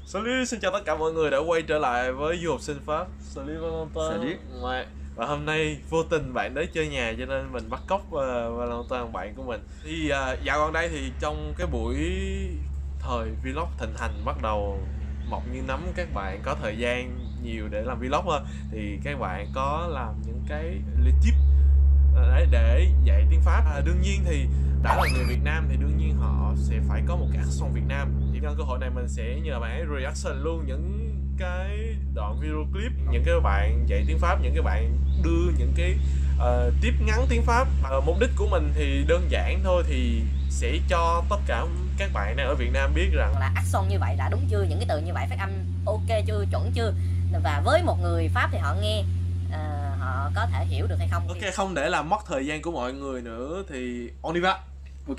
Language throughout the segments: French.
Salut, xin chào tất cả mọi người đã quay trở lại với Du học sinh Pháp. Salut Valentin. Salut. Ouais. Và hôm nay vô tình bạn đến chơi nhà cho nên mình bắt cóc Valentin, bạn của mình. Thì dạo gần đây thì trong cái buổi thời vlog thịnh hành bắt đầu mọc như nấm, các bạn có thời gian nhiều để làm vlog hơn, thì các bạn có làm những cái tip để dạy tiếng Pháp. Đương nhiên thì đã là người Việt Nam thì đương nhiên họ sẽ phải có một cái accent Việt Nam. Thì nhân cơ hội này mình sẽ nhờ bạn ấy reaction luôn những cái đoạn video clip, những cái bạn dạy tiếng Pháp, những cái bạn đưa những cái tip ngắn tiếng Pháp. Mục đích của mình thì đơn giản thôi, thì sẽ cho tất cả các bạn đang ở Việt Nam biết rằng là accent như vậy đã đúng chưa, những cái từ như vậy phát âm ok chưa, chuẩn chưa, và với một người Pháp thì họ nghe họ có thể hiểu được hay không. Ok, không để làm mất thời gian của mọi người nữa thì on y va. Ok.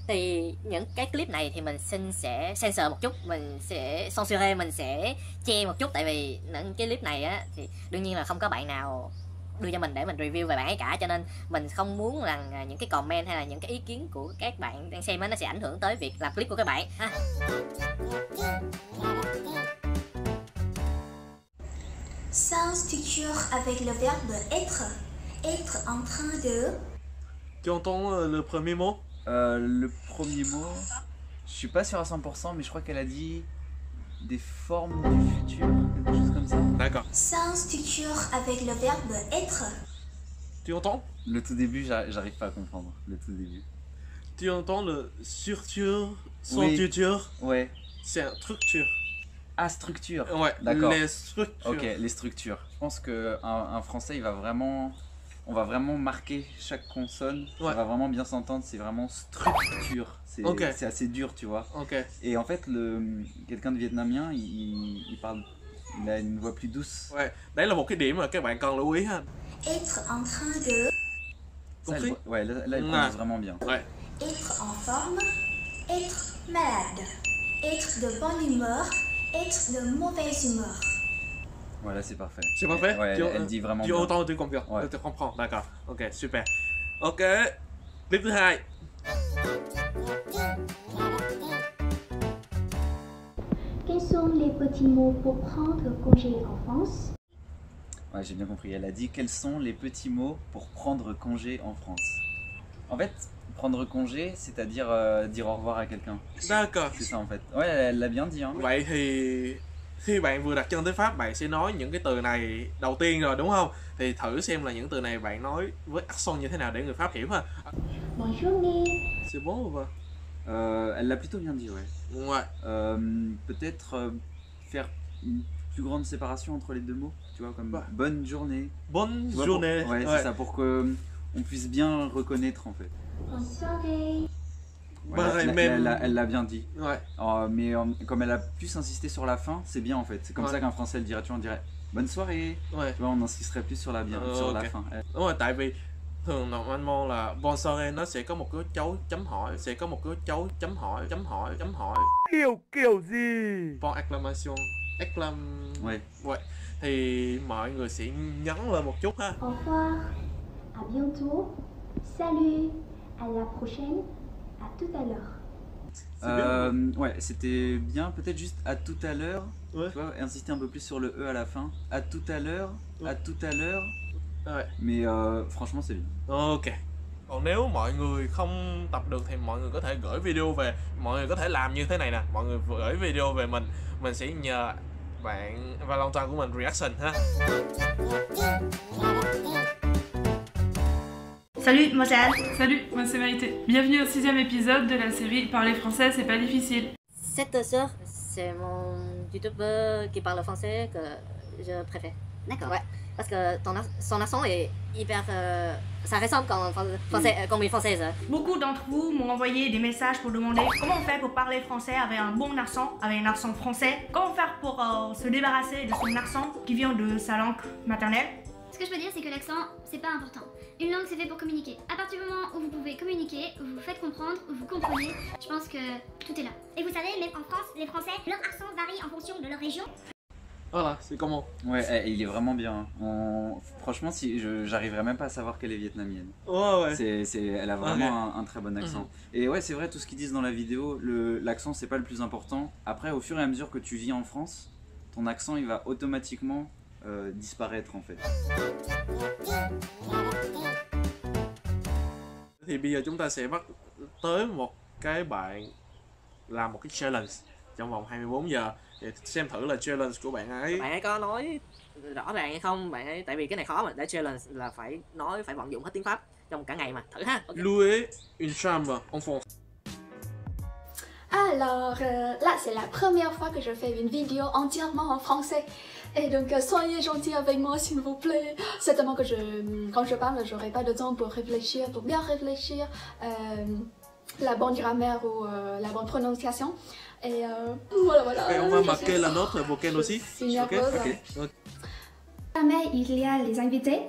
Thì những cái clip này thì mình sẽ censor một chút, mình sẽ censurer, mình sẽ che một chút, tại vì những cái clip này á thì đương nhiên là không có bạn nào đưa cho mình để mình review về bạn ấy cả, cho nên mình không muốn rằng những cái comment hay là những cái ý kiến của các bạn đang xem á nó sẽ ảnh hưởng tới việc làm clip của các bạn ha. Sans structure avec le verbe être. Être en train de... Tu entends le premier mot? Le premier mot, je suis pas sûr à 100%, mais je crois qu'elle a dit des formes du futur, quelque chose comme ça. D'accord. Sans structure avec le verbe être. Tu entends? Le tout début, j'arrive pas à comprendre. Le tout début. Tu entends le structure, sans Oui. structure? Ouais. C'est un structure. Ah, structure. Ouais, D'accord. les structures. Ok, les structures. Je pense que un français, on va vraiment marquer chaque consonne. Ouais. On va vraiment bien s'entendre. C'est vraiment structure. Ok. C'est assez dur, tu vois. Ok. Et en fait, quelqu'un de vietnamien, il parle, il a une voix plus douce. Ouais. Đấy là một cái điểm mà các bạn cần lưu ý ha. Être en train de... Compris? Ouais, là il Ouais. prononce vraiment bien. Ouais. Être en forme. Être malade. Être de bonne humeur. Être de mauvaise humeur. Voilà, c'est parfait. C'est parfait? Ouais, Tu- elle dit vraiment Tu bien. entends, tu comprends. Ouais. Tu comprends, d'accord. Ok, super. Ok. Clip thứ hai. Quels sont les petits mots pour prendre congé en France? Ouais, j'ai bien compris. Elle a dit quels sont les petits mots pour prendre congé en France. En fait, prendre congé, c'est-à-dire dire au revoir à quelqu'un. D'accord. C'est ça en fait. Ouais, elle l'a bien dit. Hein. Vậy thì khi bạn vừa đặt chân tới Pháp, bạn sẽ nói những cái từ này đầu tiên rồi đúng không? Thì thử xem là những từ này bạn nói với accent như thế nào để người Pháp hiểu ha. Bonne journée. C'est bon ou pas? Elle l'a plutôt bien dit, ouais. Ouais. Peut-être faire une plus grande séparation entre les deux mots, tu vois, comme Ouais. bonne journée. Bonne Tu vois, journée. Ouais, c'est ça, pour que on puisse bien reconnaître en fait. Bonne soirée. Ouais, Pareil, elle- même- elle l'a bien dit. Ouais. Mais comme elle a plus insisté sur la fin, c'est bien en fait. C'est comme Ouais. ça qu'un français le dirait, tu vois, on dirait bonne soirée. Ouais. Tu vois, on insisterait plus sur sur la Ok. fin. Đúng rồi, tại vì thường normalement là bon soirée nó sẽ có một cái dấu chấm hỏi, sẽ có một cái dấu chấm hỏi. Kiểu gì? Bon acclamation. Ouais. Ouais. Thì mọi người sẽ nhấn lên một chút ha. Au revoir. À bientôt. Salut. À la prochaine. À tout à l'heure. Ouais, c'était bien. Peut-être juste à tout à l'heure. Ouais. Tu vois, insister un peu plus sur le E à la fin. À tout à l'heure. Ouais. À tout à l'heure. Ouais. Mais franchement, c'est bien. Ok. Còn nếu mọi người không tập được thì mọi người có thể gửi video về, mọi người có thể làm như thế này nè, mọi người gửi video về mình sẽ nhờ bạn Valentin của mình reaction ha. Salut, moi c'est Anne. Salut, moi c'est Maïté. Bienvenue au 6e épisode de la série Parler français, c'est pas difficile. Cette sœur, c'est mon youtubeur qui parle français que je préfère. D'accord. Ouais, parce que son accent est hyper... ça ressemble comme français, comme une française. Beaucoup d'entre vous m'ont envoyé des messages pour demander comment on fait pour parler français avec un bon accent, avec un accent français. Comment faire pour se débarrasser de son accent qui vient de sa langue maternelle. Ce que je peux dire, c'est que l'accent, c'est pas important. Une langue, c'est fait pour communiquer. À partir du moment où vous pouvez communiquer, où vous vous faites comprendre, où vous comprenez, je pense que tout est là. Et vous savez, même en France, les Français, leur accent varie en fonction de leur région. Voilà, c'est comment? Ouais, il est vraiment bien. Franchement, si j'arriverais même pas à savoir qu'elle est vietnamienne. Ouais. Elle a vraiment un très bon accent. Et ouais, c'est vrai, tout ce qu'ils disent dans la vidéo, l'accent c'est pas le plus important. Après, au fur et à mesure que tu vis en France, ton accent il va automatiquement disparaître en fait. Thì bây giờ chúng ta sẽ bắt tới một cái bạn làm một cái challenge trong vòng 24 giờ để xem thử là challenge của bạn ấy. Bạn ấy có nói rõ ràng hay không? Bạn ấy, tại vì cái này khó mà, để challenge là phải vận dụng hết tiếng Pháp trong cả ngày mà. Thử ha. Okay. Louer une chambre en France. Alors là, c'est la première fois que je fais une vidéo entièrement en français. Et donc, soyez gentils avec moi, s'il vous plaît. Certainement que quand je parle, j'aurai pas de temps pour réfléchir, pour bien réfléchir la bonne grammaire ou la bonne prononciation. Et voilà. Et on va marquer la note vocale aussi. Okay. Jamais il y a les invités.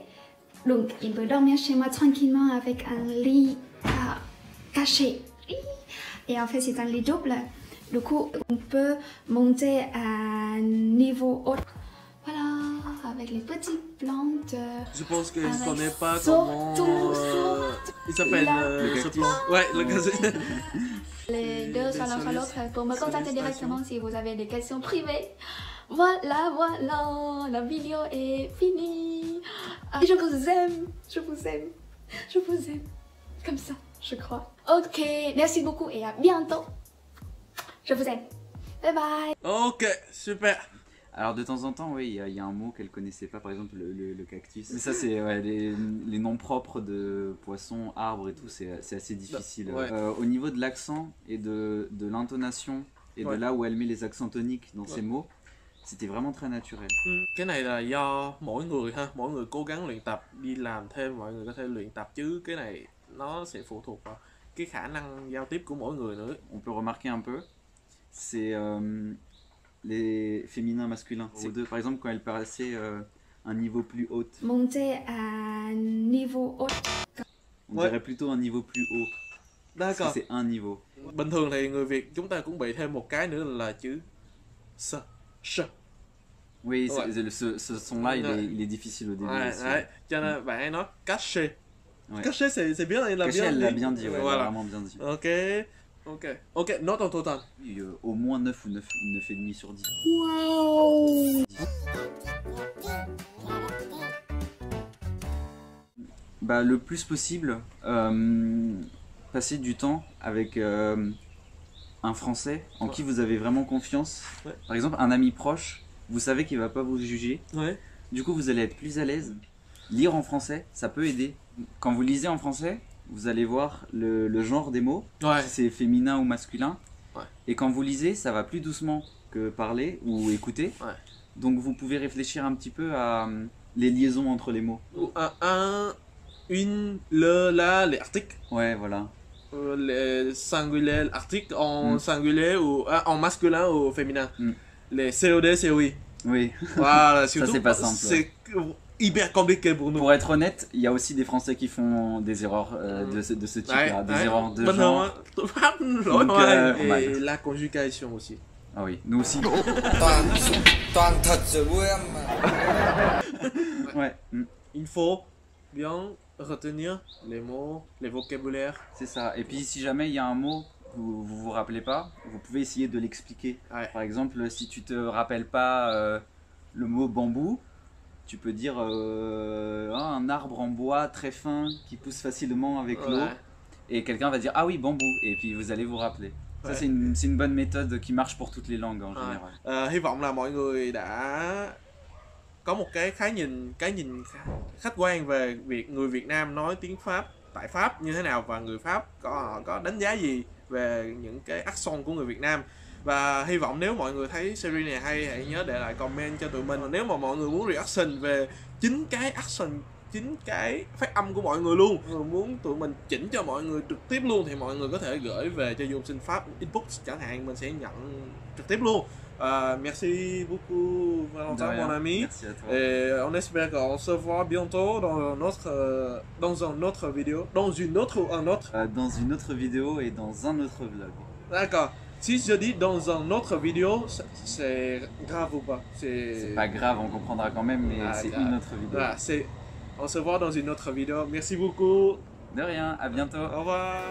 Donc, il peut dormir chez moi tranquillement avec un lit caché. Et en fait, c'est un lit double. Du coup, on peut monter à un niveau haut. Voilà, avec les petites plantes. Je pense que je ne connais pas comment il s'appelle ce plan. Ouais, le gazette. Les deux sont l'un sur l'autre pour me contacter directement si vous avez des questions privées. Voilà, la vidéo est finie. Je vous aime. Comme ça, je crois. Ok, merci beaucoup et à bientôt. Je vous aime. Bye bye. Ok, super. Alors de temps en temps, oui, il y a un mot qu'elle connaissait pas, par exemple le cactus. Mais ça, c'est les noms propres de poissons, arbres et tout, c'est assez difficile. Ouais. Au niveau de l'accent et de l'intonation et de là où elle met les accents toniques dans ses mots, c'était vraiment très naturel. Cái này là do mỗi người ha, mỗi người cố gắng luyện tập, đi làm thêm mọi người có thể luyện tập, chứ cái này nó sẽ phụ thuộc vào cái khả năng giao tiếp của mỗi người nữa. On peut remarquer un peu, c'est les féminins masculins. C'est deux, par exemple quand elle passait un niveau plus haut. Monter à un niveau haut. On dirait plutôt un niveau plus haut. D'accord. Parce que c'est un niveau. Bình thường thì người Việt chúng ta cũng bị thêm một cái nữa là chữ s, sh. Oui, ce son-là, il est difficile au début. Ouais. Cho nên bạn ấy nói caché. Caché, c'est bien, elle l'a bien dit. Elle l'a bien dit, ouais, voilà. Vraiment bien dit. Ok, note en total. Au moins 9 ou 9,5 sur 10. Wow. Bah, le plus possible, passer du temps avec un Français en qui vous avez vraiment confiance. Ouais. Par exemple, un ami proche, vous savez qu'il va pas vous juger. Ouais. Du coup, vous allez être plus à l'aise. Lire en français, ça peut aider. Quand vous lisez en français, vous allez voir le genre des mots, si c'est féminin ou masculin. Ouais. Et quand vous lisez, ça va plus doucement que parler ou écouter. Ouais. Donc vous pouvez réfléchir un petit peu à les liaisons entre les mots. Une, le, la, les articles. Ouais, voilà. Les singuliers, articles en singulier ou en masculin ou féminin. Les COD, COI. Oui. Voilà, ça c'est pas simple. C'est hyper compliqué pour nous. Pour être honnête, il y a aussi des Français qui font des erreurs de ce type-là, des erreurs de genre. Et la conjugation aussi. Ah oui, nous aussi. Ouais. Il faut bien retenir les mots, les vocabulaires. C'est ça. Et puis si jamais il y a un mot que vous rappelez pas, vous pouvez essayer de l'expliquer. Ouais. Par exemple, si tu te rappelles pas le mot bambou, tu peux dire un arbre en bois très fin qui pousse facilement avec l'eau. Et quelqu'un va dire ah oui, bambou. Et puis vous allez vous rappeler. Ça c'est une bonne méthode qui marche pour toutes les langues en général. Hy vọng là mọi người đã có một cái nhìn khách quan về việc người Việt Nam nói tiếng Pháp tại Pháp như thế nào, và người Pháp có đánh giá gì về những cái accent của người Việt Nam. Và hy vọng nếu mọi người thấy series này hay, hãy nhớ để lại comment cho tụi mình. Nếu mà mọi người muốn reaction về chính cái accent, chính cái phát âm của mọi người luôn, muốn tụi mình chỉnh cho mọi người trực tiếp luôn, thì mọi người có thể gửi về cho Du Học Sinh Pháp inbox chẳng hạn, mình sẽ nhận trực tiếp luôn. Merci beaucoup Valentin, mon ami. Et on espère qu'on se voit bientôt dans une autre vidéo et dans un autre vlog. Dans une autre vidéo et dans un autre vlog. D'accord. Si je dis dans une autre vidéo, c'est grave ou pas? C'est pas grave, on comprendra quand même, mais c'est une autre vidéo. Voilà, on se voit dans une autre vidéo. Merci beaucoup. De rien, à bientôt. Au revoir.